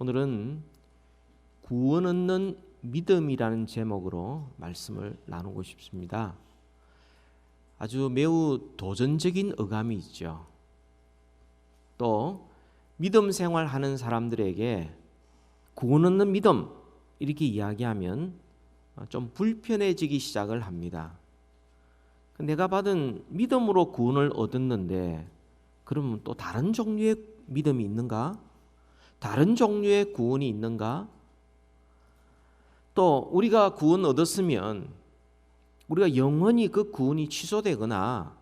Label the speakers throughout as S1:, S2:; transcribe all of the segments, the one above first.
S1: 오늘은 구원 얻는 믿음이라는 제목으로 말씀을 나누고 싶습니다. 아주 매우 도전적인 어감이 있죠. 또 믿음 생활하는 사람들에게 구원 얻는 믿음 이렇게 이야기하면 좀 불편해지기 시작을 합니다. 내가 받은 믿음으로 구원을 얻었는데 그러면 또 다른 종류의 믿음이 있는가? 다른 종류의 구원이 있는가? 또 우리가 구원 얻었으면 우리가 영원히 그 구원이 취소되거나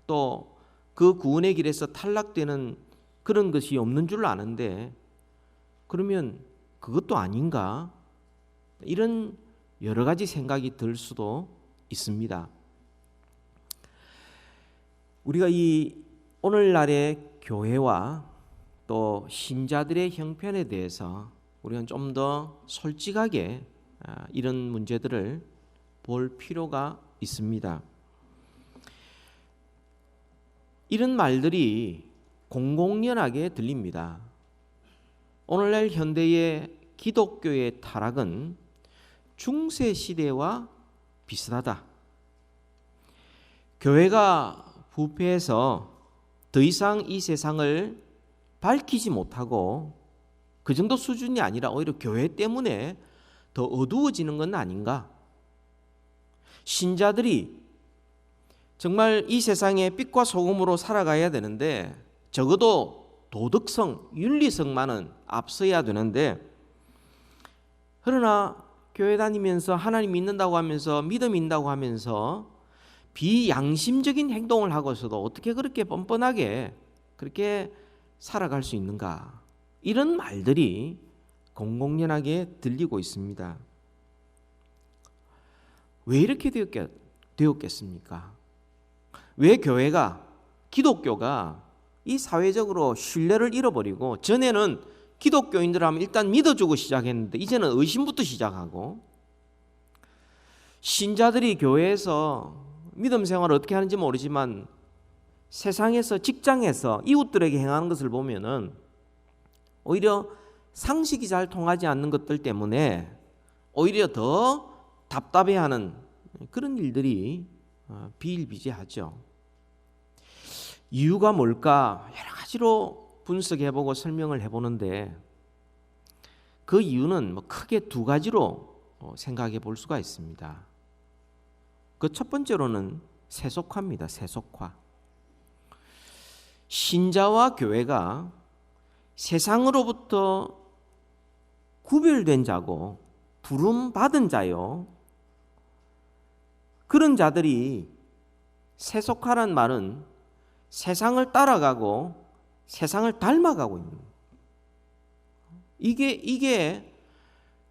S1: 또 그 구원의 길에서 탈락되는 그런 것이 없는 줄 아는데 그러면 그것도 아닌가? 이런 여러 가지 생각이 들 수도 있습니다. 우리가 이 오늘날의 교회와 또 신자들의 형편에 대해서 우리는 좀 더 솔직하게 이런 문제들을 볼 필요가 있습니다. 이런 말들이 공공연하게 들립니다. 오늘날 현대의 기독교의 타락은 중세 시대와 비슷하다. 교회가 부패해서 더 이상 이 세상을 밝히지 못하고 그 정도 수준이 아니라 오히려 교회 때문에 더 어두워지는 건 아닌가? 신자들이 정말 이 세상에 빛과 소금으로 살아가야 되는데 적어도 도덕성, 윤리성만은 앞서야 되는데 그러나 교회 다니면서 하나님 믿는다고 하면서 믿음 있다고 하면서 비양심적인 행동을 하고서도 어떻게 그렇게 뻔뻔하게 그렇게 살아갈 수 있는가? 이런 말들이 공공연하게 들리고 있습니다. 왜 이렇게 되었겠습니까? 왜 교회가, 기독교가 이 사회적으로 신뢰를 잃어버리고 전에는 기독교인들 하면 일단 믿어주고 시작했는데 이제는 의심부터 시작하고 신자들이 교회에서 믿음 생활을 어떻게 하는지 모르지만 세상에서 직장에서 이웃들에게 행하는 것을 보면은 오히려 상식이 잘 통하지 않는 것들 때문에 오히려 더 답답해하는 그런 일들이 비일비재하죠. 이유가 뭘까 여러 가지로 분석해보고 설명을 해보는데 그 이유는 크게 두 가지로 생각해 볼 수가 있습니다. 그 첫 번째로는 세속화입니다. 세속화. 신자와 교회가 세상으로부터 구별된 자고 부름받은 자요. 그런 자들이 세속화란 말은 세상을 따라가고 세상을 닮아가고 있는 이게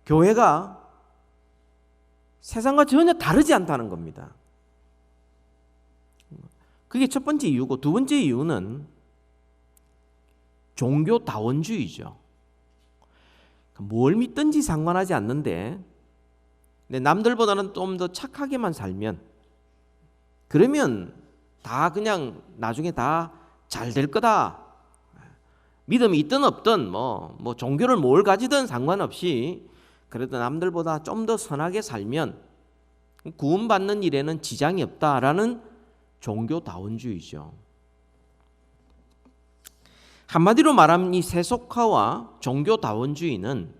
S1: 교회가 세상과 전혀 다르지 않다는 겁니다. 그게 첫 번째 이유고 두 번째 이유는 종교다원주의죠. 뭘 믿든지 상관하지 않는데 남들보다는 좀 더 착하게만 살면 그러면 다 그냥 나중에 다 잘 될 거다. 믿음이 있든 없든 뭐 종교를 뭘 가지든 상관없이 그래도 남들보다 좀 더 선하게 살면 구원받는 일에는 지장이 없다라는 종교다원주의죠. 한마디로 말하면 이 세속화와 종교다원주의는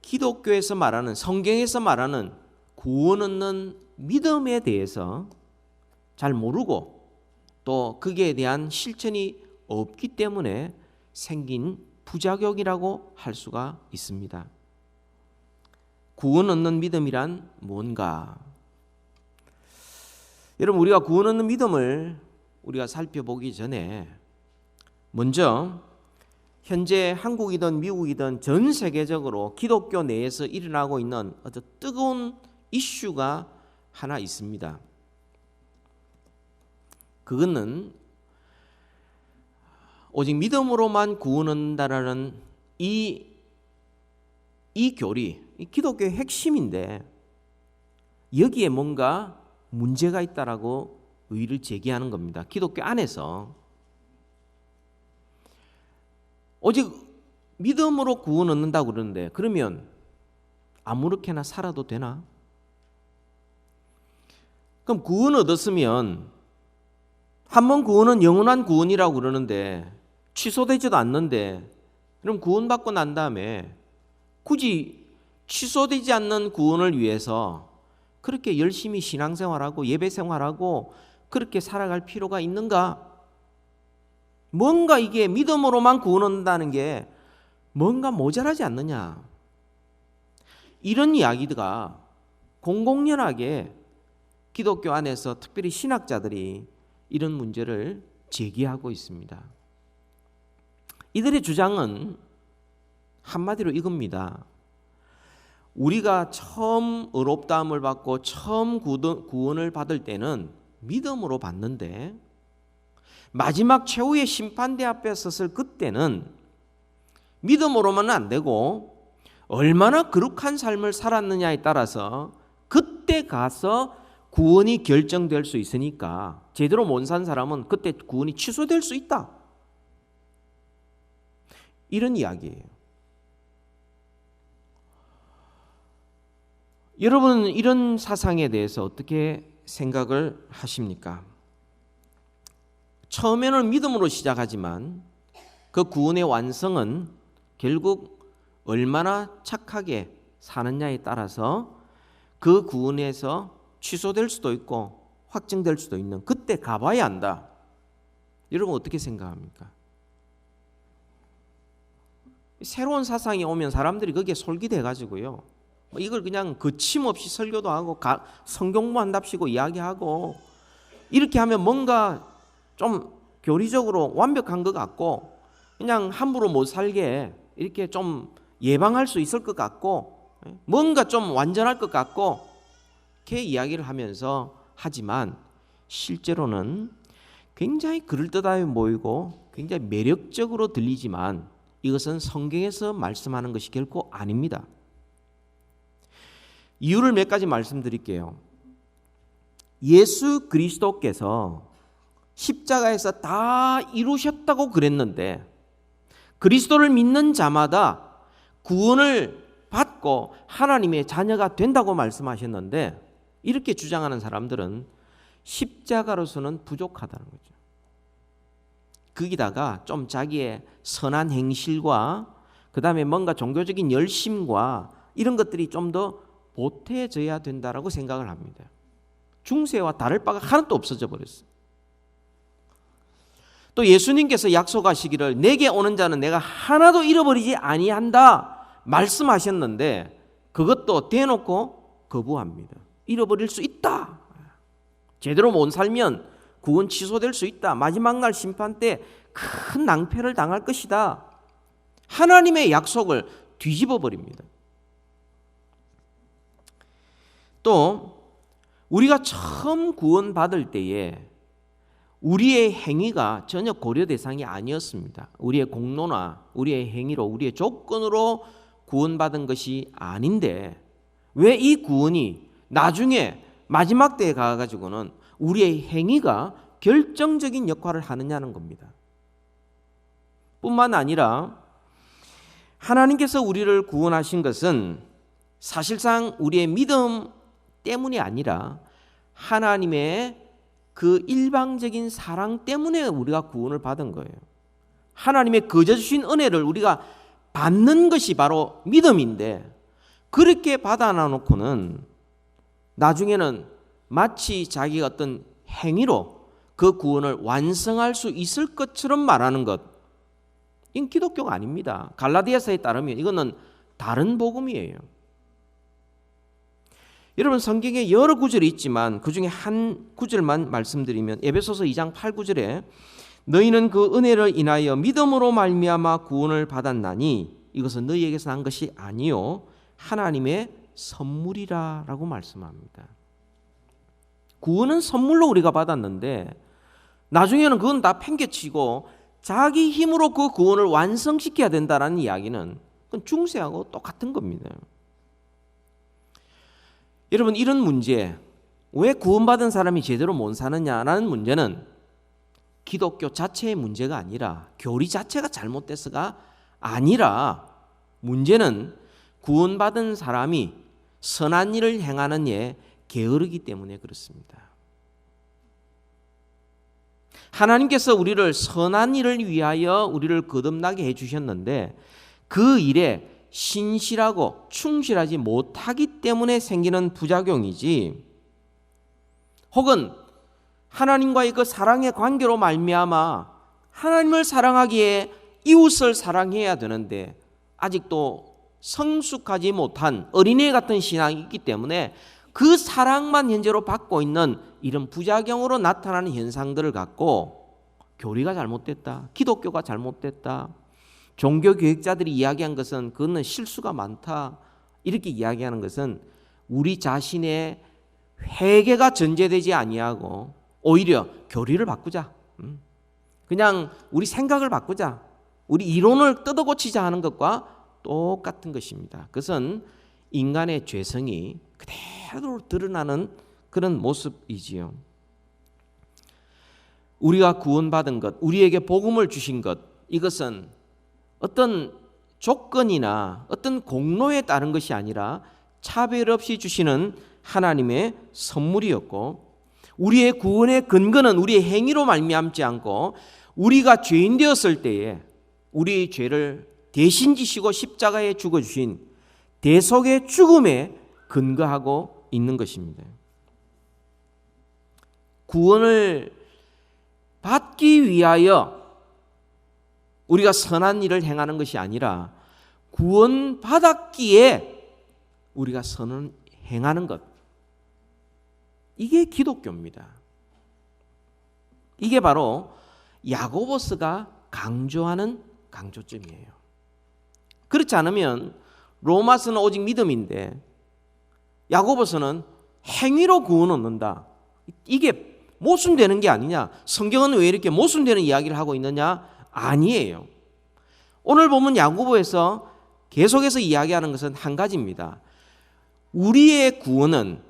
S1: 기독교에서 말하는 성경에서 말하는 구원 얻는 믿음에 대해서 잘 모르고 또 거기에 대한 실천이 없기 때문에 생긴 부작용이라고 할 수가 있습니다. 구원 얻는 믿음이란 뭔가? 여러분 우리가 구원 얻는 믿음을 우리가 살펴보기 전에 먼저 현재 한국이든 미국이든 전 세계적으로 기독교 내에서 일어나고 있는 아주 뜨거운 이슈가 하나 있습니다. 그거는 오직 믿음으로만 구원 얻는다라는 이 교리, 이 기독교의 핵심인데 여기에 뭔가 문제가 있다라고 의의를 제기하는 겁니다. 기독교 안에서 오직 믿음으로 구원 얻는다고 그러는데 그러면 아무렇게나 살아도 되나? 그럼 구원 얻었으면 한번 구원은 영원한 구원이라고 그러는데 취소되지도 않는데 그럼 구원받고 난 다음에 굳이 취소되지 않는 구원을 위해서 그렇게 열심히 신앙생활하고 예배생활하고 그렇게 살아갈 필요가 있는가? 뭔가 이게 믿음으로만 구원 얻는다는 게 뭔가 모자라지 않느냐? 이런 이야기가 공공연하게 기독교 안에서 특별히 신학자들이 이런 문제를 제기하고 있습니다. 이들의 주장은 한마디로 이겁니다. 우리가 처음 의롭다함을 받고 처음 구원을 받을 때는 믿음으로 받는데 마지막 최후의 심판대 앞에 섰을 그때는 믿음으로만은 안 되고 얼마나 거룩한 삶을 살았느냐에 따라서 그때 가서 구원이 결정될 수 있으니까 제대로 못 산 사람은 그때 구원이 취소될 수 있다. 이런 이야기예요. 여러분은 이런 사상에 대해서 어떻게 생각을 하십니까? 처음에는 믿음으로 시작하지만 그 구원의 완성은 결국 얼마나 착하게 사느냐에 따라서 그 구원에서 취소될 수도 있고 확증될 수도 있는 그때 가봐야 한다. 여러분 어떻게 생각합니까? 새로운 사상이 오면 사람들이 거기에 솔깃해가지고요. 이걸 그냥 거침없이 설교도 하고 성경도 한답시고 이야기하고 이렇게 하면 뭔가 좀 교리적으로 완벽한 것 같고 그냥 함부로 못 살게 이렇게 좀 예방할 수 있을 것 같고 뭔가 좀 완전할 것 같고 이렇게 이야기를 하면서 하지만 실제로는 굉장히 그럴듯하게 보이고 굉장히 매력적으로 들리지만 이것은 성경에서 말씀하는 것이 결코 아닙니다. 이유를 몇 가지 말씀드릴게요. 예수 그리스도께서 십자가에서 다 이루셨다고 그랬는데 그리스도를 믿는 자마다 구원을 받고 하나님의 자녀가 된다고 말씀하셨는데 이렇게 주장하는 사람들은 십자가로서는 부족하다는 거죠. 거기다가 좀 자기의 선한 행실과 그 다음에 뭔가 종교적인 열심과 이런 것들이 좀 더 보태져야 된다라고 생각을 합니다. 중세와 다를 바가 하나도 없어져 버렸어요. 또 예수님께서 약속하시기를 내게 오는 자는 내가 하나도 잃어버리지 아니한다 말씀하셨는데 그것도 대놓고 거부합니다. 잃어버릴 수 있다. 제대로 못 살면 구원 취소될 수 있다. 마지막 날 심판 때 큰 낭패를 당할 것이다. 하나님의 약속을 뒤집어 버립니다. 또 우리가 처음 구원받을 때에 우리의 행위가 전혀 고려 대상이 아니었습니다. 우리의 공로나 우리의 행위로 우리의 조건으로 구원받은 것이 아닌데 왜 이 구원이 나중에 마지막 때에 가가지고는 우리의 행위가 결정적인 역할을 하느냐는 겁니다. 뿐만 아니라 하나님께서 우리를 구원하신 것은 사실상 우리의 믿음 때문이 아니라 하나님의 그 일방적인 사랑 때문에 우리가 구원을 받은 거예요. 하나님의 거저 주신 은혜를 우리가 받는 것이 바로 믿음인데 그렇게 받아놔놓고는 나중에는 마치 자기가 어떤 행위로 그 구원을 완성할 수 있을 것처럼 말하는 것, 이건 기독교가 아닙니다. 갈라디아서에 따르면 이거는 다른 복음이에요. 여러분 성경에 여러 구절이 있지만 그중에 한 구절만 말씀드리면 에베소서 2장 8, 9절에 너희는 그 은혜를 인하여 믿음으로 말미암아 구원을 받았나니 이것은 너희에게서 난 것이 아니요 하나님의 선물이라라고 말씀합니다. 구원은 선물로 우리가 받았는데 나중에는 그건 다 팽개치고 자기 힘으로 그 구원을 완성시켜야 된다는 이야기는 그건 중세하고 똑같은 겁니다. 여러분 이런 문제, 왜 구원받은 사람이 제대로 못 사느냐라는 문제는 기독교 자체의 문제가 아니라 교리 자체가 잘못돼서가 아니라 문제는 구원받은 사람이 선한 일을 행하는 예 게으르기 때문에 그렇습니다. 하나님께서 우리를 선한 일을 위하여 우리를 거듭나게 해주셨는데 그 일에 신실하고 충실하지 못하기 때문에 생기는 부작용이지, 혹은 하나님과의 그 사랑의 관계로 말미암아 하나님을 사랑하기에 이웃을 사랑해야 되는데 아직도 성숙하지 못한 어린애 같은 신앙이 있기 때문에 그 사랑만 현재로 받고 있는 이런 부작용으로 나타나는 현상들을 갖고 교리가 잘못됐다, 기독교가 잘못됐다, 종교교육자들이 이야기한 것은 그거는 실수가 많다, 이렇게 이야기하는 것은 우리 자신의 회개가 전제되지 아니하고 오히려 교리를 바꾸자, 그냥 우리 생각을 바꾸자, 우리 이론을 뜯어고치자 하는 것과 똑같은 것입니다. 그것은 인간의 죄성이 그대로 드러나는 그런 모습이지요. 우리가 구원받은 것, 우리에게 복음을 주신 것, 이것은 어떤 조건이나 어떤 공로에 따른 것이 아니라 차별 없이 주시는 하나님의 선물이었고, 우리의 구원의 근거는 우리의 행위로 말미암지 않고 우리가 죄인 되었을 때에 우리의 죄를 대신 지시고 십자가에 죽어주신 대속의 죽음에 근거하고 있는 것입니다. 구원을 받기 위하여 우리가 선한 일을 행하는 것이 아니라 구원받았기에 우리가 선을 행하는 것, 이게 기독교입니다. 이게 바로 야고보스가 강조하는 강조점이에요. 그렇지 않으면 로마서는 오직 믿음인데 야고보서는 행위로 구원 얻는다, 이게 모순되는 게 아니냐, 성경은 왜 이렇게 모순되는 이야기를 하고 있느냐? 아니에요. 오늘 보면 야고보에서 계속해서 이야기하는 것은 한 가지입니다. 우리의 구원은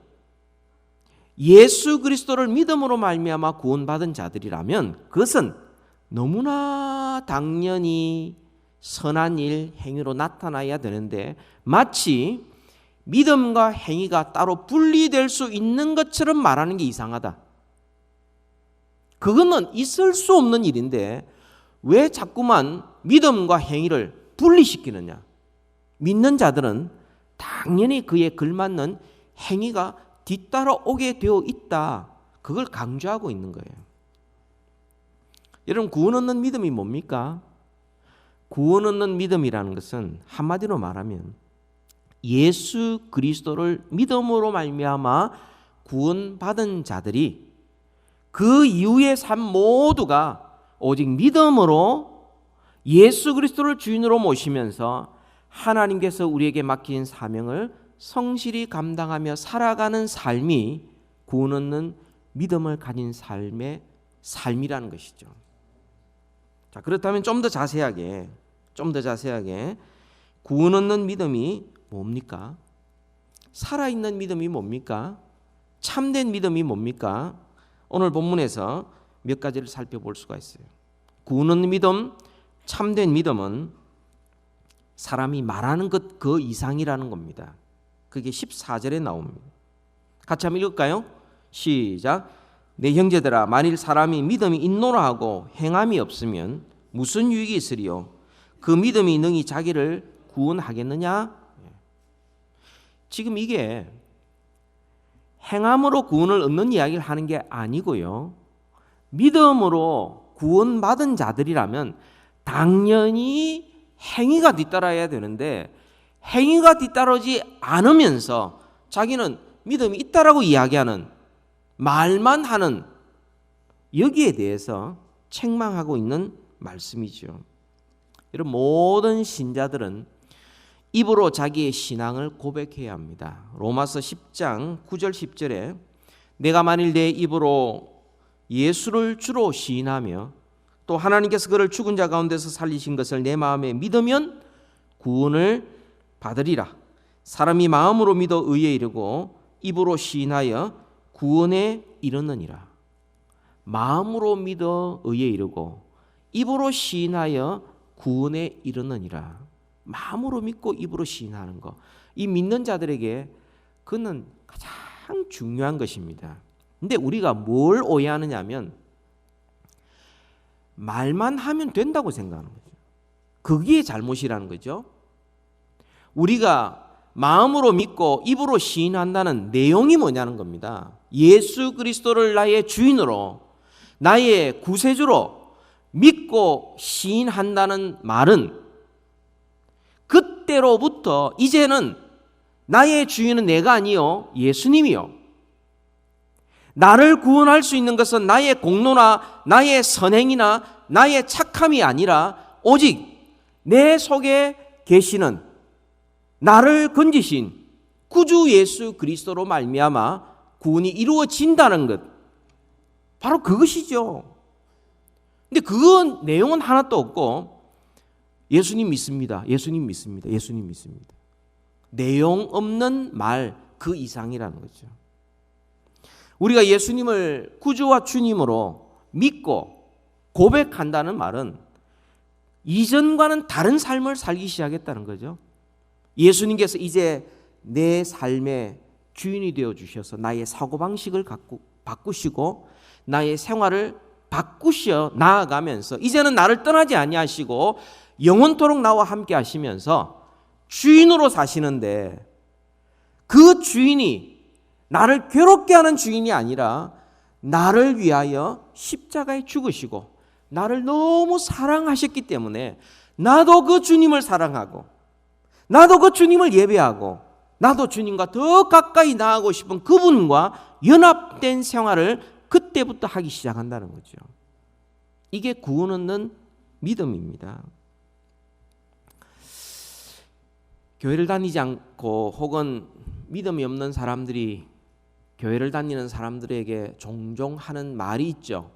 S1: 예수 그리스도를 믿음으로 말미암아 구원받은 자들이라면 그것은 너무나 당연히 선한 일, 행위로 나타나야 되는데 마치 믿음과 행위가 따로 분리될 수 있는 것처럼 말하는 게 이상하다. 그거는 있을 수 없는 일인데 왜 자꾸만 믿음과 행위를 분리시키느냐? 믿는 자들은 당연히 그에 걸맞는 행위가 뒤따라오게 되어 있다, 그걸 강조하고 있는 거예요. 여러분, 구원 얻는 믿음이 뭡니까? 구원 얻는 믿음이라는 것은 한마디로 말하면 예수 그리스도를 믿음으로 말미암아 구원받은 자들이 그 이후의 삶 모두가 오직 믿음으로 예수 그리스도를 주인으로 모시면서 하나님께서 우리에게 맡긴 사명을 성실히 감당하며 살아가는 삶이 구원 얻는 믿음을 가진 삶이라는 것이죠. 자, 그렇다면 좀 더 자세하게 구원 얻는 믿음이 뭡니까? 살아있는 믿음이 뭡니까? 참된 믿음이 뭡니까? 오늘 본문에서 몇 가지를 살펴볼 수가 있어요. 구원 얻는 믿음, 참된 믿음은 사람이 말하는 것 그 이상이라는 겁니다. 그게 14절에 나옵니다. 같이 한번 읽을까요? 시작. 내 형제들아, 만일 사람이 믿음이 있노라 하고 행함이 없으면 무슨 유익이 있으리요? 그 믿음이 능히 자기를 구원하겠느냐? 지금 이게 행함으로 구원을 얻는 이야기를 하는 게 아니고요, 믿음으로 구원받은 자들이라면 당연히 행위가 뒤따라야 되는데 행위가 뒤따르지 않으면서 자기는 믿음이 있다라고 이야기하는, 말만 하는, 여기에 대해서 책망하고 있는 말씀이죠. 여러분, 모든 신자들은 입으로 자기의 신앙을 고백해야 합니다. 로마서 10장 9절 10절에 내가 만일 내 입으로 예수를 주로 시인하며 또 하나님께서 그를 죽은 자 가운데서 살리신 것을 내 마음에 믿으면 구원을 받으리라. 사람이 마음으로 믿어 의에 이르고 입으로 시인하여 구원에 이르느니라. 마음으로 믿어 의에 이르고 입으로 시인하여 구원에 이르느니라. 마음으로 믿고 입으로 시인하는 것. 이 믿는 자들에게 그는 가장 중요한 것입니다. 근데 우리가 뭘 오해하느냐 하면 말만 하면 된다고 생각하는 거죠. 그게 잘못이라는 거죠. 우리가 마음으로 믿고 입으로 시인한다는 내용이 뭐냐는 겁니다. 예수 그리스도를 나의 주인으로, 나의 구세주로 믿고 시인한다는 말은 그때로부터 이제는 나의 주인은 내가 아니요 예수님이요, 나를 구원할 수 있는 것은 나의 공로나 나의 선행이나 나의 착함이 아니라 오직 내 속에 계시는 나를 건지신 구주 예수 그리스도로 말미암아 구원이 이루어진다는 것, 바로 그것이죠. 근데 그건 내용은 하나도 없고 예수님 믿습니다, 예수님 믿습니다, 예수님 믿습니다. 내용 없는 말 그 이상이라는 거죠. 우리가 예수님을 구주와 주님으로 믿고 고백한다는 말은 이전과는 다른 삶을 살기 시작했다는 거죠. 예수님께서 이제 내 삶의 주인이 되어 주셔서 나의 사고방식을 바꾸시고 나의 생활을 바꾸셔 나아가면서 이제는 나를 떠나지 아니하시고 영원토록 나와 함께 하시면서 주인으로 사시는데, 그 주인이 나를 괴롭게 하는 주인이 아니라 나를 위하여 십자가에 죽으시고 나를 너무 사랑하셨기 때문에 나도 그 주님을 사랑하고 나도 그 주님을 예배하고 나도 주님과 더 가까이 나아가고 싶은 그분과 연합된 생활을 그때부터 하기 시작한다는 거죠. 이게 구원 얻는 믿음입니다. 교회를 다니지 않고 혹은 믿음이 없는 사람들이 교회를 다니는 사람들에게 종종 하는 말이 있죠.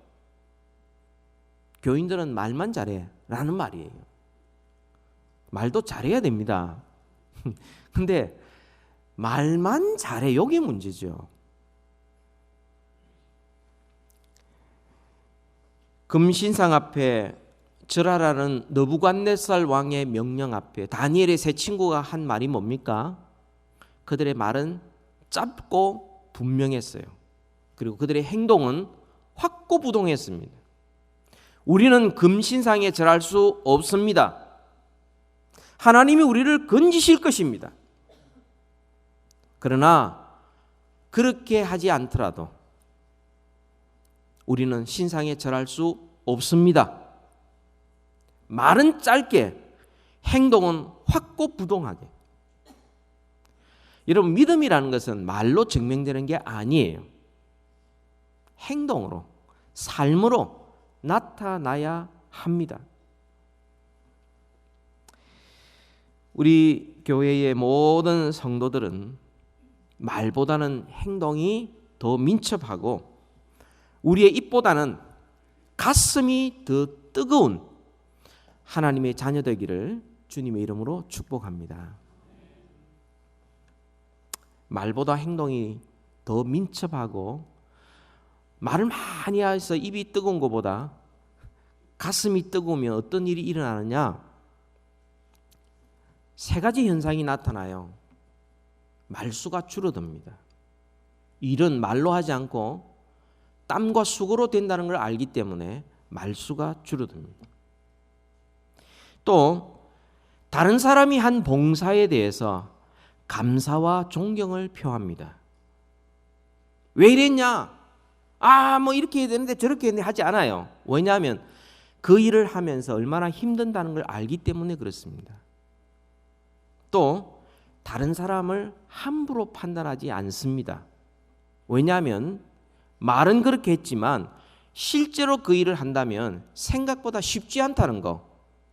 S1: 교인들은 말만 잘해 라는 말이에요. 말도 잘해야 됩니다. 근데 말만 잘해, 여기 문제죠. 금신상 앞에 절하라는 느부갓네살 왕의 명령 앞에 다니엘의 세 친구가 한 말이 뭡니까? 그들의 말은 짧고 분명했어요. 그리고 그들의 행동은 확고부동했습니다. 우리는 금신상에 절할 수 없습니다. 하나님이 우리를 건지실 것입니다. 그러나 그렇게 하지 않더라도 우리는 신상에 절할 수 없습니다. 말은 짧게, 행동은 확고부동하게. 여러분, 믿음이라는 것은 말로 증명되는 게 아니에요. 행동으로, 삶으로 나타나야 합니다. 우리 교회의 모든 성도들은 말보다는 행동이 더 민첩하고 우리의 입보다는 가슴이 더 뜨거운 하나님의 자녀 되기를 주님의 이름으로 축복합니다. 말보다 행동이 더 민첩하고 말을 많이 해서 입이 뜨거운 것보다 가슴이 뜨거우면 어떤 일이 일어나느냐? 세 가지 현상이 나타나요. 말수가 줄어듭니다. 일은 말로 하지 않고 땀과 수고로 된다는 걸 알기 때문에 말수가 줄어듭니다. 또 다른 사람이 한 봉사에 대해서 감사와 존경을 표합니다. 왜 이랬냐? 뭐 이렇게 해야 되는데 저렇게 했네 하지 않아요. 왜냐하면 그 일을 하면서 얼마나 힘든다는 걸 알기 때문에 그렇습니다. 또 다른 사람을 함부로 판단하지 않습니다. 왜냐하면 말은 그렇게 했지만 실제로 그 일을 한다면 생각보다 쉽지 않다는 거,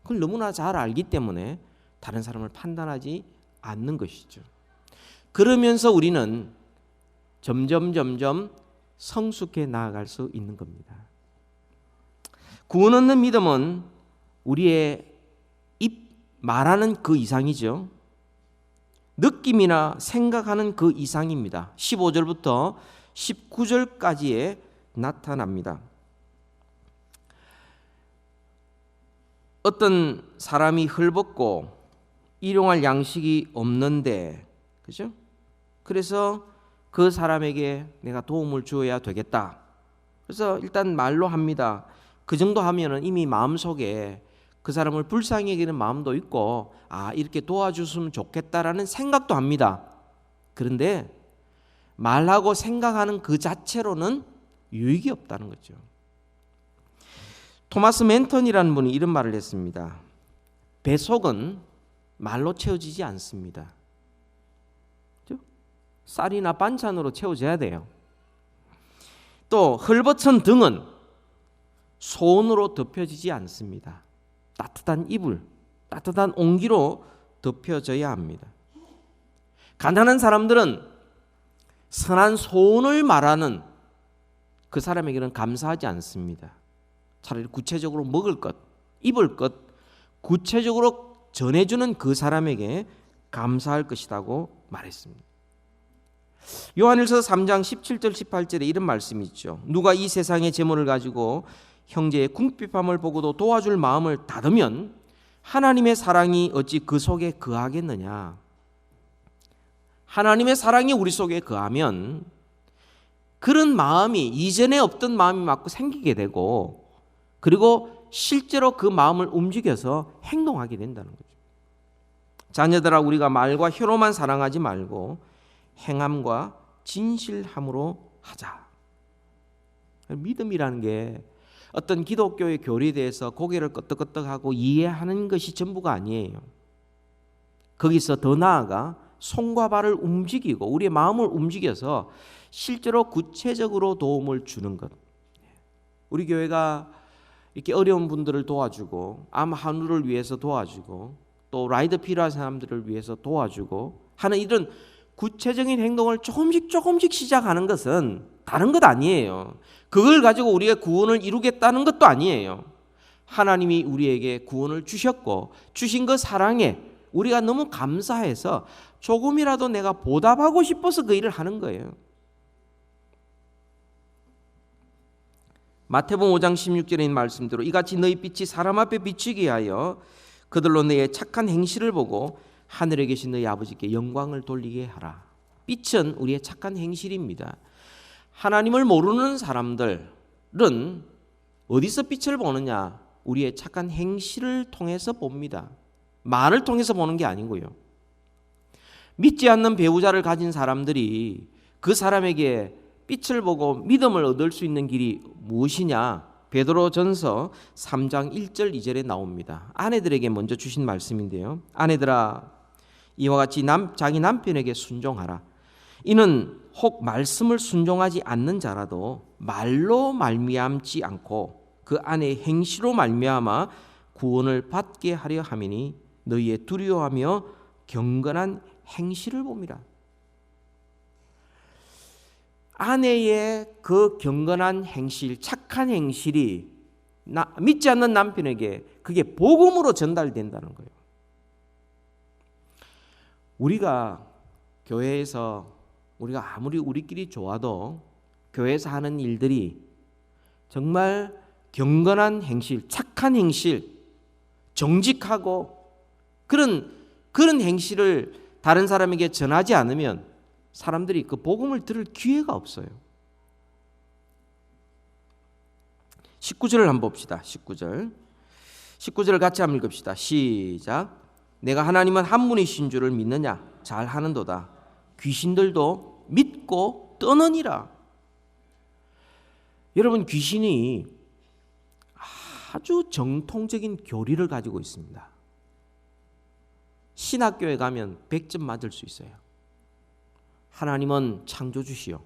S1: 그걸 너무나 잘 알기 때문에 다른 사람을 판단하지 않는 것이죠. 그러면서 우리는 점점 성숙해 나아갈 수 있는 겁니다. 구원 얻는 믿음은 우리의 입 말하는 그 이상이죠. 느낌이나 생각하는 그 이상입니다. 15절부터 19절까지에 나타납니다. 어떤 사람이 헐벗고 일용할 양식이 없는데, 그죠? 그래서 그 사람에게 내가 도움을 주어야 되겠다. 그래서 일단 말로 합니다. 그 정도 하면은 이미 마음속에 그 사람을 불쌍히 여기는 마음도 있고, 이렇게 도와줬으면 좋겠다라는 생각도 합니다. 그런데 말하고 생각하는 그 자체로는 유익이 없다는 거죠. 토마스 맨턴이라는 분이 이런 말을 했습니다. 배속은 말로 채워지지 않습니다. 쌀이나 반찬으로 채워져야 돼요. 또 헐벗은 등은 소원으로 덮여지지 않습니다. 따뜻한 이불, 따뜻한 온기로 덮여져야 합니다. 가난한 사람들은 선한 소원을 말하는 그 사람에게는 감사하지 않습니다. 차라리 구체적으로 먹을 것, 입을 것 구체적으로 전해주는 그 사람에게 감사할 것이라고 말했습니다. 요한일서 3장 17절 18절에 이런 말씀이 있죠. 누가 이 세상의 재물을 가지고 형제의 궁핍함을 보고도 도와줄 마음을 닫으면 하나님의 사랑이 어찌 그 속에 거하겠느냐. 하나님의 사랑이 우리 속에 거하면 그런 마음이 이전에 없던 마음이 막 생기게 되고, 그리고 실제로 그 마음을 움직여서 행동하게 된다는 거죠. 자녀들아, 우리가 말과 혀로만 사랑하지 말고 행함과 진실함으로 하자. 믿음이라는 게 어떤 기독교의 교리에 대해서 고개를 끄덕끄덕하고 이해하는 것이 전부가 아니에요. 거기서 더 나아가 손과 발을 움직이고 우리의 마음을 움직여서 실제로 구체적으로 도움을 주는 것. 우리 교회가 이렇게 어려운 분들을 도와주고 암 한우를 위해서 도와주고 또 라이더 필요한 사람들을 위해서 도와주고 하는 이런 구체적인 행동을 조금씩 시작하는 것은 다른 것 아니에요. 그걸 가지고 우리가 구원을 이루겠다는 것도 아니에요. 하나님이 우리에게 구원을 주셨고 주신 그 사랑에 우리가 너무 감사해서 조금이라도 내가 보답하고 싶어서 그 일을 하는 거예요. 마태복음 5장 16절에 있는 말씀대로 이같이 너희 빛이 사람 앞에 비추게 하여 그들로 너의 착한 행실을 보고 하늘에 계신 너희 아버지께 영광을 돌리게 하라. 빛은 우리의 착한 행실입니다. 하나님을 모르는 사람들은 어디서 빛을 보느냐? 우리의 착한 행실을 통해서 봅니다. 말을 통해서 보는 게 아니고요. 믿지 않는 배우자를 가진 사람들이 그 사람에게 빛을 보고 믿음을 얻을 수 있는 길이 무엇이냐? 베드로전서 3장 1절 2절에 나옵니다. 아내들에게 먼저 주신 말씀인데요. 아내들아, 이와 같이 자기 남편에게 순종하라. 이는 혹 말씀을 순종하지 않는 자라도 말로 말미암지 않고 그 아내의 행실로 말미암아 구원을 받게 하려 함이니 너희의 두려워하며 경건한 행실을 봅니다. 아내의 그 경건한 행실, 착한 행실이 믿지 않는 남편에게 그게 복음으로 전달된다는 거예요. 우리가 교회에서 우리가 아무리 우리끼리 좋아도 교회에서 하는 일들이 정말 경건한 행실, 착한 행실, 정직하고 그런 행실을 다른 사람에게 전하지 않으면 사람들이 그 복음을 들을 기회가 없어요. 19절을 한번 봅시다. 19절을 같이 한번 읽읍시다. 시작. 내가 하나님은 한 분이신 줄을 믿느냐? 잘 하는도다. 귀신들도 믿고 떠느니라. 여러분, 귀신이 아주 정통적인 교리를 가지고 있습니다. 신학교에 가면 100점 맞을 수 있어요. 하나님은 창조주시요,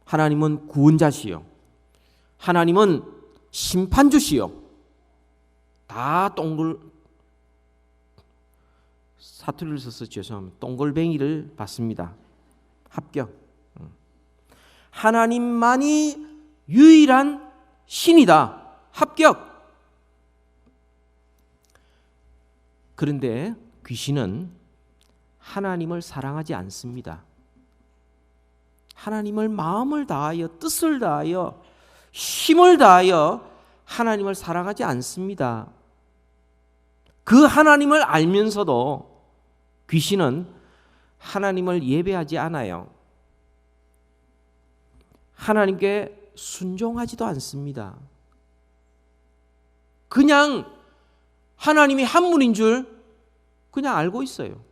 S1: 하나님은 구원자시요, 하나님은 심판주시요. 다 사투리를 써서 죄송합니다. 동글뱅이를 받습니다. 합격. 하나님만이 유일한 신이다. 합격. 그런데 귀신은 하나님을 사랑하지 않습니다. 하나님을 마음을 다하여 뜻을 다하여 힘을 다하여 하나님을 사랑하지 않습니다. 그 하나님을 알면서도 귀신은 하나님을 예배하지 않아요. 하나님께 순종하지도 않습니다. 그냥 하나님이 한 분인 줄 그냥 알고 있어요.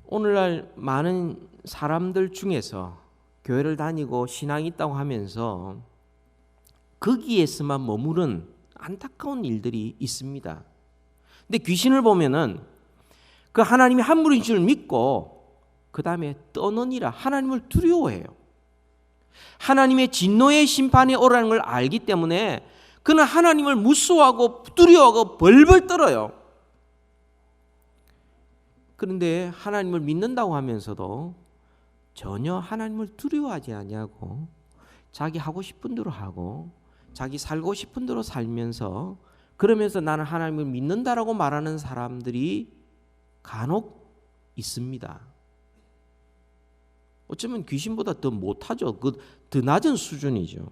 S1: 오늘날 많은 사람들 중에서 교회를 다니고 신앙이 있다고 하면서 거기에서만 머무른 안타까운 일들이 있습니다. 근데 귀신을 보면은 그 하나님이 한 분인 줄 믿고 그 다음에 떠느니라 하나님을 두려워해요. 하나님의 진노의 심판이 오라는 걸 알기 때문에 그는 하나님을 무서워하고 두려워하고 벌벌 떨어요. 그런데 하나님을 믿는다고 하면서도 전혀 하나님을 두려워하지 아니하고 자기 하고 싶은 대로 하고 자기 살고 싶은 대로 살면서 그러면서 나는 하나님을 믿는다라고 말하는 사람들이 간혹 있습니다. 어쩌면 귀신보다 더 못하죠. 더 낮은 수준이죠.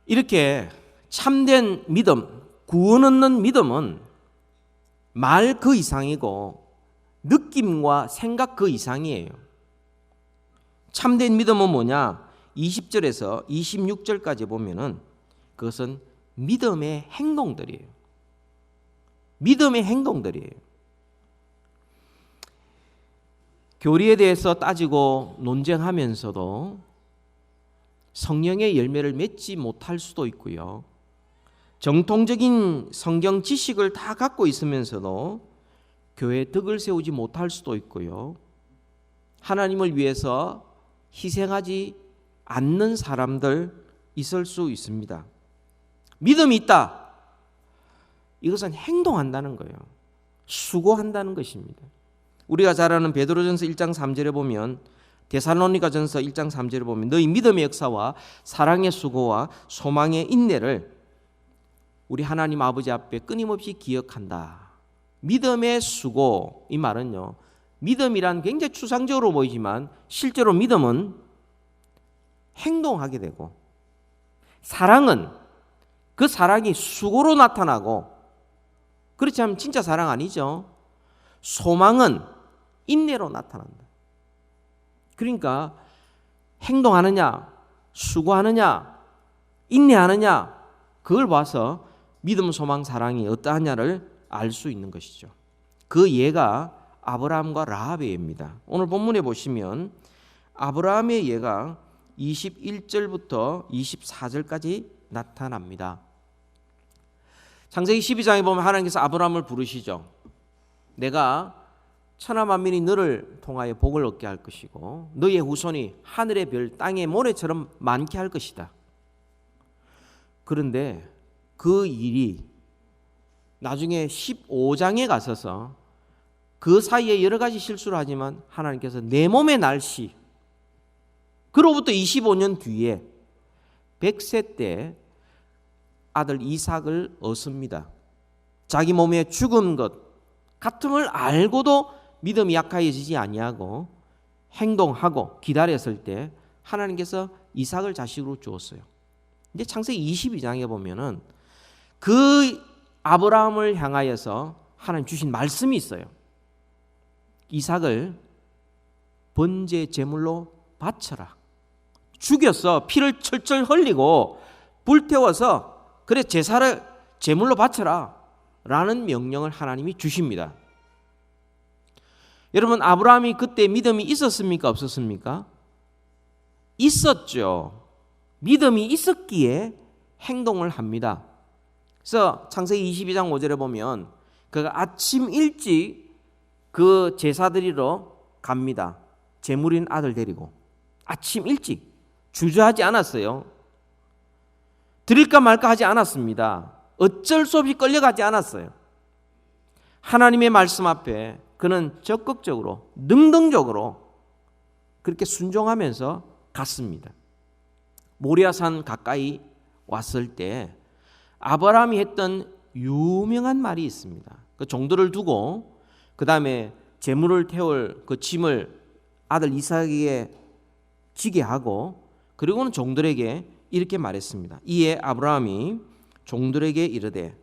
S1: 이렇게 참된 믿음, 구원 얻는 믿음은 말 그 이상이고 느낌과 생각 그 이상이에요. 참된 믿음은 뭐냐? 20절에서 26절까지 보면은 그것은 믿음의 행동들이에요. 믿음의 행동들이에요. 교리에 대해서 따지고 논쟁하면서도 성령의 열매를 맺지 못할 수도 있고요. 정통적인 성경 지식을 다 갖고 있으면서도 교회에 덕을 세우지 못할 수도 있고요. 하나님을 위해서 희생하지 않는 사람들 있을 수 있습니다. 믿음이 있다. 이것은 행동한다는 거예요. 수고한다는 것입니다. 우리가 잘 아는 베드로전서 1장 3절에 보면 데살로니가전서 1장 3절에 보면 너희 믿음의 역사와 사랑의 수고와 소망의 인내를 우리 하나님 아버지 앞에 끊임없이 기억한다. 믿음의 수고, 이 말은요, 믿음이란 굉장히 추상적으로 보이지만 실제로 믿음은 행동하게 되고 사랑은 그 사랑이 수고로 나타나고 그렇지 않으면 진짜 사랑 아니죠. 소망은 인내로 나타난다. 그러니까 행동하느냐, 수고하느냐, 인내하느냐 그걸 봐서 믿음, 소망, 사랑이 어떠하냐를 알 수 있는 것이죠. 그 예가 아브라함과 라합의 예입니다. 오늘 본문에 보시면 아브라함의 예가 21절부터 24절까지 나타납니다. 창세기 12장에 보면 하나님께서 아브라함을 부르시죠. 내가 천하 만민이 너를 통하여 복을 얻게 할 것이고 너의 후손이 하늘의 별 땅의 모래처럼 많게 할 것이다. 그런데 그 일이 나중에 15장에 가서서 그 사이에 여러 가지 실수를 하지만 하나님께서 내 몸의 날씨 그로부터 25년 뒤에 100세 때 아들 이삭을 얻습니다. 자기 몸에 죽은 것 같음을 알고도 믿음이 약해지지 아니하고 행동하고 기다렸을 때 하나님께서 이삭을 자식으로 주었어요. 이제 창세기 22장에 보면은 그 아브라함을 향하여서 하나님 주신 말씀이 있어요. 이삭을 번제 제물로 바쳐라. 죽였어. 피를 철철 흘리고 불태워서 그래 제사를 제물로 바쳐라 라는 명령을 하나님이 주십니다. 여러분 아브라함이 그때 믿음이 있었습니까? 없었습니까? 있었죠. 믿음이 있었기에 행동을 합니다. 그래서 창세기 22장 5절에 보면 그가 아침 일찍 그 제사 드리러 갑니다. 제물인 아들 데리고 아침 일찍 주저하지 않았어요. 드릴까 말까 하지 않았습니다. 어쩔 수 없이 끌려가지 않았어요. 하나님의 말씀 앞에 그는 적극적으로 능동적으로 그렇게 순종하면서 갔습니다. 모리아산 가까이 왔을 때 아브라함이 했던 유명한 말이 있습니다. 그 종들을 두고 그 다음에 제물을 태울 그 짐을 아들 이삭에게 지게 하고 그리고는 종들에게 이렇게 말했습니다. 이에 아브라함이 종들에게 이르되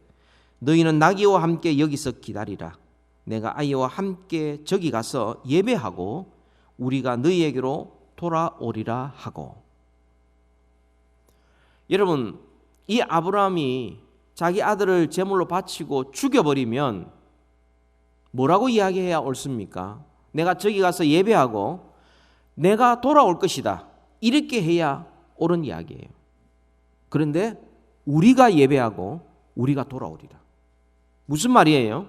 S1: 너희는 나귀와 함께 여기서 기다리라. 내가 아이와 함께 저기 가서 예배하고 우리가 너희에게로 돌아오리라 하고. 여러분, 이 아브라함이 자기 아들을 제물로 바치고 죽여버리면 뭐라고 이야기해야 옳습니까? 내가 저기 가서 예배하고 내가 돌아올 것이다, 이렇게 해야 옳은 이야기예요. 그런데 우리가 예배하고 우리가 돌아오리라. 무슨 말이에요?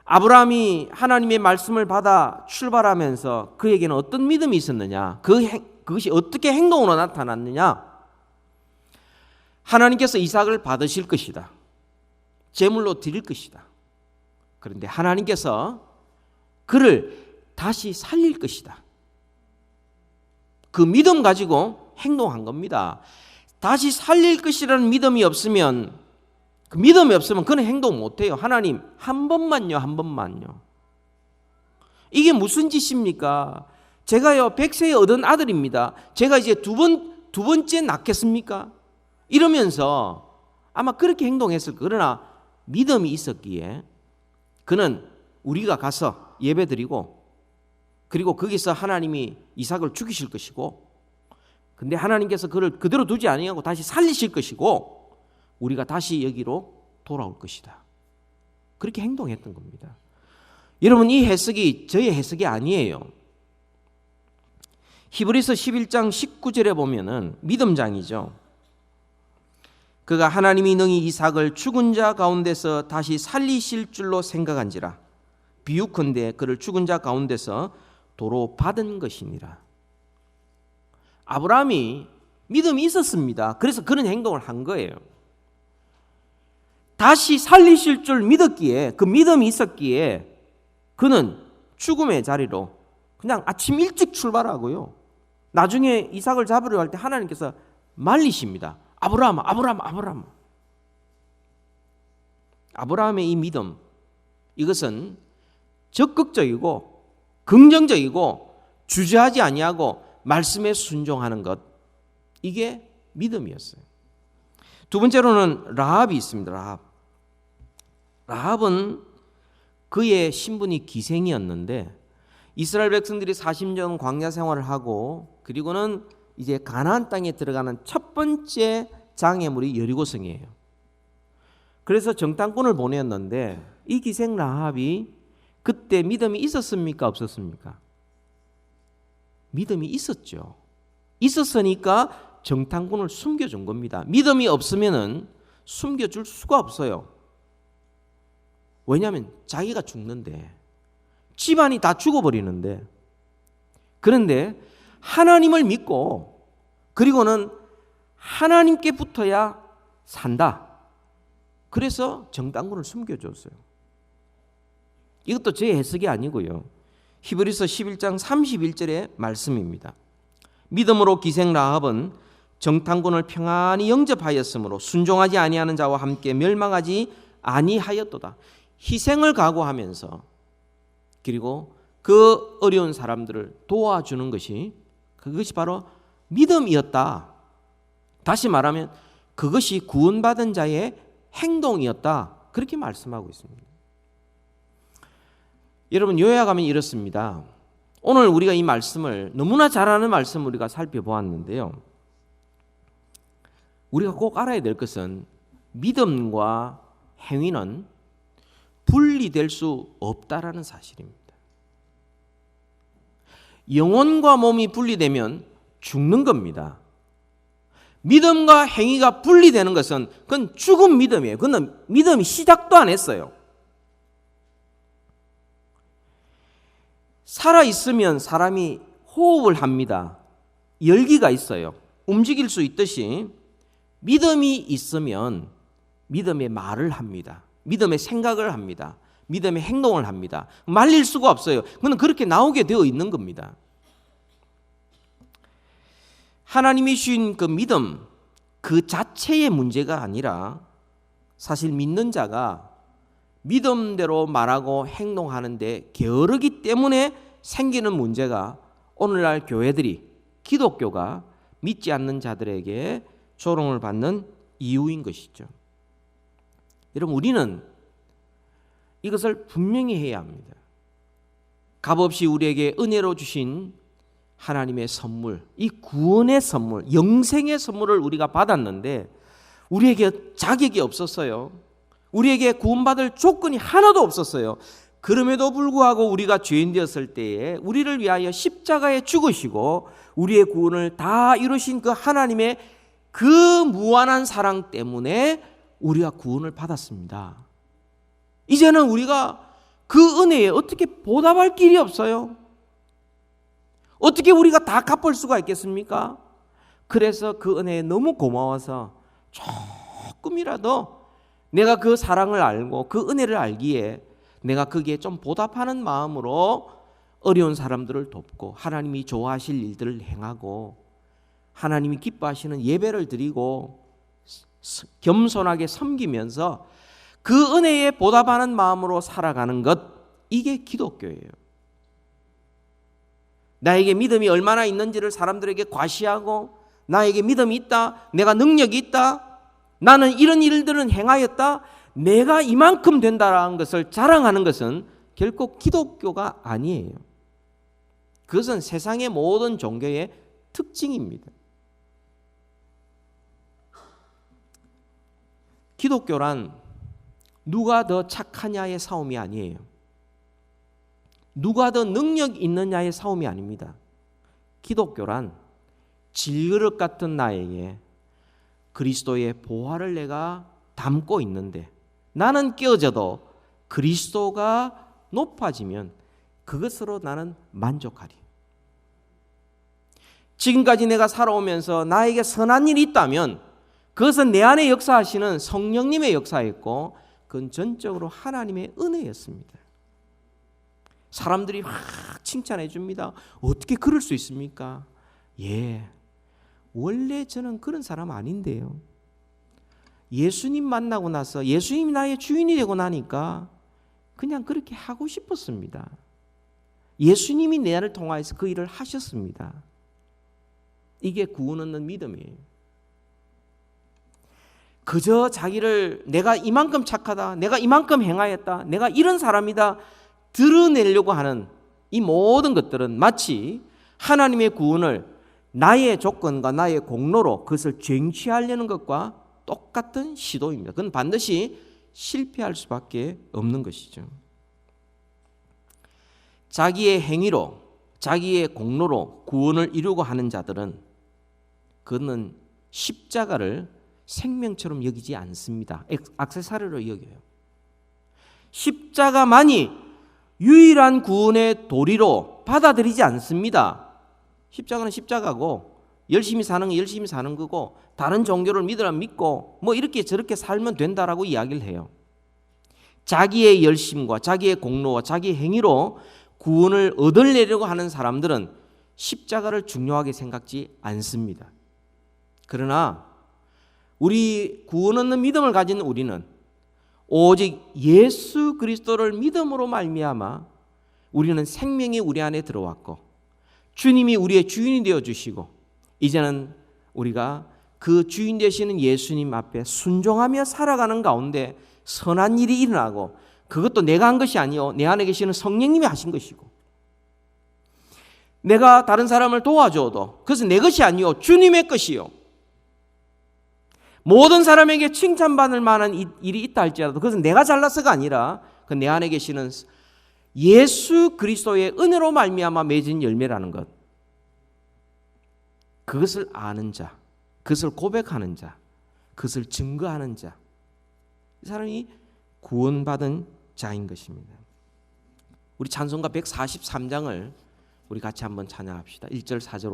S1: 아브라함이 하나님의 말씀을 받아 출발하면서 그에게는 어떤 믿음이 있었느냐? 그것이 어떻게 행동으로 나타났느냐? 하나님께서 이삭을 받으실 것이다, 제물로 드릴 것이다. 그런데 하나님께서 그를 다시 살릴 것이다. 그 믿음 가지고 행동한 겁니다. 다시 살릴 것이라는 믿음이 없으면, 그 믿음이 없으면 그는 행동 못해요. 하나님 한 번만요, 한 번만요. 이게 무슨 짓입니까? 제가요 100세에 얻은 아들입니다. 제가 이제 두 번째 낳겠습니까? 이러면서 아마 그렇게 행동했을 거예요. 그러나 믿음이 있었기에 그는 우리가 가서 예배드리고 그리고 거기서 하나님이 이삭을 죽이실 것이고, 근데 하나님께서 그를 그대로 두지 아니하고 다시 살리실 것이고 우리가 다시 여기로 돌아올 것이다, 그렇게 행동했던 겁니다. 여러분, 이 해석이 저의 해석이 아니에요. 히브리서 11장 19절에 보면은 믿음장이죠. 그가 하나님이 능히 이삭을 죽은 자 가운데서 다시 살리실 줄로 생각한지라 비유컨대 그를 죽은 자 가운데서 도로 받은 것이니라. 아브라함이 믿음이 있었습니다. 그래서 그런 행동을 한 거예요. 다시 살리실 줄 믿었기에, 그 믿음이 있었기에 그는 죽음의 자리로 그냥 아침 일찍 출발하고요, 나중에 이삭을 잡으려 할 때 하나님께서 말리십니다. 아브라함, 아브라함, 아브라함. 아브라함의 이 믿음, 이것은 적극적이고 긍정적이고 주저하지 아니하고 말씀에 순종하는 것, 이게 믿음이었어요. 두 번째로는 라합이 있습니다. 라합은 그의 신분이 기생이었는데 이스라엘 백성들이 40년 광야 생활을 하고 그리고는 이제 가나안 땅에 들어가는 첫 번째 장애물이 여리고성이에요. 그래서 정탐꾼을 보냈는데 이 기생 라합이 그때 믿음이 있었습니까, 없었습니까? 믿음이 있었죠. 있었으니까 정탐꾼을 숨겨준 겁니다. 믿음이 없으면은 숨겨줄 수가 없어요. 왜냐하면 자기가 죽는데, 집안이 다 죽어버리는데. 그런데 하나님을 믿고 그리고는 하나님께 붙어야 산다. 그래서 정탐꾼을 숨겨줬어요. 이것도 제 해석이 아니고요, 히브리서 11장 31절의 말씀입니다. 믿음으로 기생 라합은 정탐꾼을 평안히 영접하였으므로 순종하지 아니하는 자와 함께 멸망하지 아니하였도다. 희생을 각오하면서 그리고 그 어려운 사람들을 도와주는 것이, 그것이 바로 믿음이었다. 다시 말하면 그것이 구원받은 자의 행동이었다, 그렇게 말씀하고 있습니다. 여러분, 요약하면 이렇습니다. 오늘 우리가 이 말씀을, 너무나 잘 아는 말씀을 우리가 살펴보았는데요, 우리가 꼭 알아야 될 것은 믿음과 행위는 분리될 수 없다라는 사실입니다. 영혼과 몸이 분리되면 죽는 겁니다. 믿음과 행위가 분리되는 것은 그건 죽은 믿음이에요. 그건 믿음이 시작도 안 했어요. 살아있으면 사람이 호흡을 합니다. 열기가 있어요. 움직일 수 있듯이 믿음이 있으면 믿음의 말을 합니다. 믿음의 생각을 합니다. 믿음의 행동을 합니다. 말릴 수가 없어요. 그건 그렇게 나오게 되어 있는 겁니다. 하나님이 주신 그 믿음 그 자체의 문제가 아니라 사실 믿는 자가 믿음대로 말하고 행동하는데 게으르기 때문에 생기는 문제가 오늘날 교회들이, 기독교가 믿지 않는 자들에게 조롱을 받는 이유인 것이죠. 여러분, 우리는 이것을 분명히 해야 합니다. 값없이 우리에게 은혜로 주신 하나님의 선물, 이 구원의 선물, 영생의 선물을 우리가 받았는데 우리에게 자격이 없었어요. 우리에게 구원받을 조건이 하나도 없었어요. 그럼에도 불구하고 우리가 죄인 되었을 때에 우리를 위하여 십자가에 죽으시고 우리의 구원을 다 이루신 그 하나님의 그 무한한 사랑 때문에 우리가 구원을 받았습니다. 이제는 우리가 그 은혜에 어떻게 보답할 길이 없어요. 어떻게 우리가 다 갚을 수가 있겠습니까? 그래서 그 은혜에 너무 고마워서 조금이라도 내가 그 사랑을 알고 그 은혜를 알기에 내가 거기에 좀 보답하는 마음으로 어려운 사람들을 돕고 하나님이 좋아하실 일들을 행하고 하나님이 기뻐하시는 예배를 드리고 겸손하게 섬기면서 그 은혜에 보답하는 마음으로 살아가는 것, 이게 기독교예요. 나에게 믿음이 얼마나 있는지를 사람들에게 과시하고 나에게 믿음이 있다, 내가 능력이 있다, 나는 이런 일들은 행하였다, 내가 이만큼 된다라는 것을 자랑하는 것은 결코 기독교가 아니에요. 그것은 세상의 모든 종교의 특징입니다. 기독교란 누가 더 착하냐의 싸움이 아니에요. 누가 더 능력 있느냐의 싸움이 아닙니다. 기독교란 질그릇 같은 나에게 그리스도의 보화를 내가 담고 있는데 나는 깨어져도 그리스도가 높아지면 그것으로 나는 만족하리. 지금까지 내가 살아오면서 나에게 선한 일이 있다면 그것은 내 안에 역사하시는 성령님의 역사였고 그건 전적으로 하나님의 은혜였습니다. 사람들이 확 칭찬해 줍니다. 어떻게 그럴 수 있습니까? 원래 저는 그런 사람 아닌데요. 예수님 만나고 나서 예수님이 나의 주인이 되고 나니까 그냥 그렇게 하고 싶었습니다. 예수님이 내 안을 통하여서 그 일을 하셨습니다. 이게 구원 얻는 믿음이에요. 그저 자기를 내가 이만큼 착하다, 내가 이만큼 행하였다, 내가 이런 사람이다 드러내려고 하는 이 모든 것들은 마치 하나님의 구원을 나의 조건과 나의 공로로 그것을 쟁취하려는 것과 똑같은 시도입니다. 그건 반드시 실패할 수밖에 없는 것이죠. 자기의 행위로, 자기의 공로로 구원을 이루고 하는 자들은 그는 십자가를 생명처럼 여기지 않습니다. 액세서리로 여겨요. 십자가만이 유일한 구원의 도리로 받아들이지 않습니다. 십자가는 십자가고 열심히 사는 게 열심히 사는 거고 다른 종교를 믿으라 믿고 뭐 이렇게 저렇게 살면 된다라고 이야기를 해요. 자기의 열심과 자기의 공로와 자기의 행위로 구원을 얻으려고 하는 사람들은 십자가를 중요하게 생각지 않습니다. 그러나 우리 구원 얻는 믿음을 가진 우리는 오직 예수 그리스도를 믿음으로 말미암아 우리는 생명이 우리 안에 들어왔고 주님이 우리의 주인이 되어주시고 이제는 우리가 그 주인 되시는 예수님 앞에 순종하며 살아가는 가운데 선한 일이 일어나고 그것도 내가 한 것이 아니요 내 안에 계시는 성령님이 하신 것이고 내가 다른 사람을 도와줘도 그것은 내 것이 아니요 주님의 것이요 모든 사람에게 칭찬받을 만한 일이 있다 할지라도 그것은 내가 잘나서가 아니라 그 내 안에 계시는 예수 그리스도의 은혜로 말미암아 맺은 열매라는 것, 그것을 아는 자, 그것을 고백하는 자, 그것을 증거하는 자, 이 사람이 구원받은 자인 것입니다. 우리 찬송가 143장을 우리 같이 한번 찬양합시다. 1절 4절